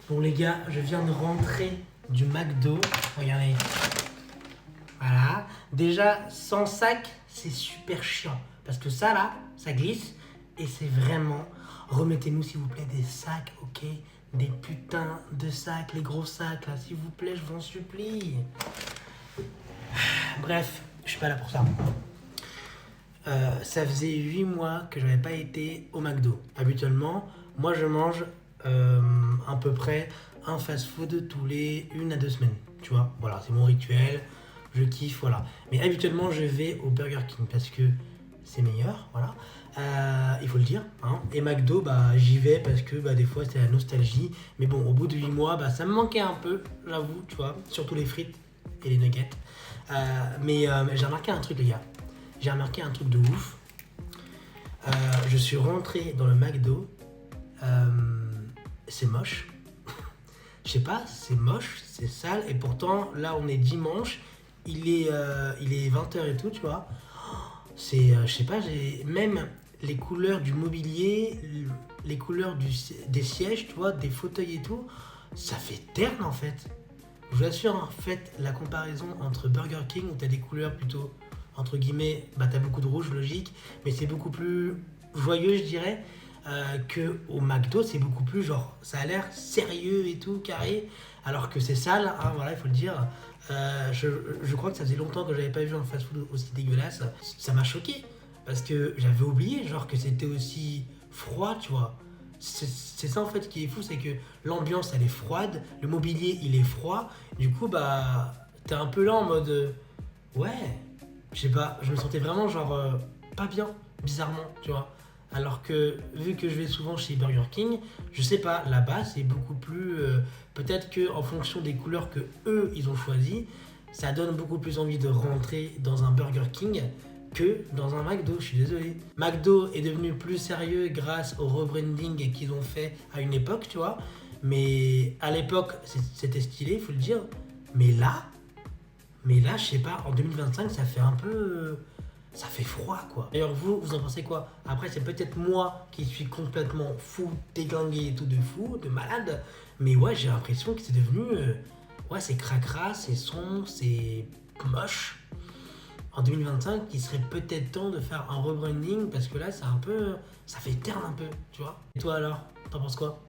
Bon les gars, je viens de rentrer du McDo. Regardez. Voilà. Déjà, sans sac, c'est super chiant. Parce que ça là, ça glisse. Et c'est vraiment... Remettez-nous s'il vous plaît des sacs, ok? Des putains de sacs, les gros sacs là, s'il vous plaît, je vous en supplie. Bref, je suis pas là pour ça. Ça faisait 8 mois que j'avais pas été au McDo. Habituellement, moi je mange à peu près un fast-food tous les 1 à 2 semaines. Tu vois, voilà, c'est mon rituel. Je kiffe, voilà. Mais habituellement, je vais au Burger King parce que c'est meilleur, voilà. Il faut le dire. Hein. Et McDo, bah, j'y vais parce que bah, des fois, c'est la nostalgie. Mais bon, au bout de 8 mois, bah, ça me manquait un peu, j'avoue, tu vois. Surtout les frites et les nuggets. Mais j'ai remarqué un truc, les gars. J'ai remarqué un truc de ouf. Je suis rentré dans le McDo. C'est moche. Je sais pas, c'est moche, c'est sale. Et pourtant, là, on est dimanche. Il est 20h et tout, tu vois. C'est, je sais pas, même les couleurs du mobilier, les couleurs des sièges, tu vois, des fauteuils et tout, ça fait terne en fait. Je vous assure, en fait, la comparaison entre Burger King, où t'as des couleurs plutôt, entre guillemets, bah t'as beaucoup de rouge, logique, mais c'est beaucoup plus joyeux, je dirais, que au McDo, c'est beaucoup plus genre, ça a l'air sérieux et tout, carré, alors que c'est sale, hein, voilà, il faut le dire. Je crois que ça faisait longtemps que j'avais pas vu un fast-food aussi dégueulasse. Ça m'a choqué, parce que j'avais oublié, genre, que c'était aussi froid, tu vois. C'est ça en fait qui est fou, c'est que l'ambiance elle est froide, le mobilier il est froid, du coup bah t'es un peu là en mode ouais, je sais pas, je me sentais vraiment genre pas bien, bizarrement, tu vois. Alors que vu que je vais souvent chez Burger King, je sais pas, là-bas c'est beaucoup plus peut-être que en fonction des couleurs que eux ils ont choisi, ça donne beaucoup plus envie de rentrer dans un Burger King que dans un McDo, je suis désolé. McDo est devenu plus sérieux grâce au rebranding qu'ils ont fait à une époque, tu vois. Mais à l'époque, c'était stylé, il faut le dire. Mais là, je sais pas, en 2025, ça fait un peu... Ça fait froid, quoi. D'ailleurs, vous en pensez quoi? Après, c'est peut-être moi qui suis complètement fou, déglingué et tout de fou, de malade. Mais ouais, j'ai l'impression que c'est devenu... ouais, c'est cracra, c'est sombre, c'est moche. En 2025, il serait peut-être temps de faire un rebranding parce que là, c'est un peu. Ça fait terne un peu, tu vois. Et toi alors, t'en penses quoi?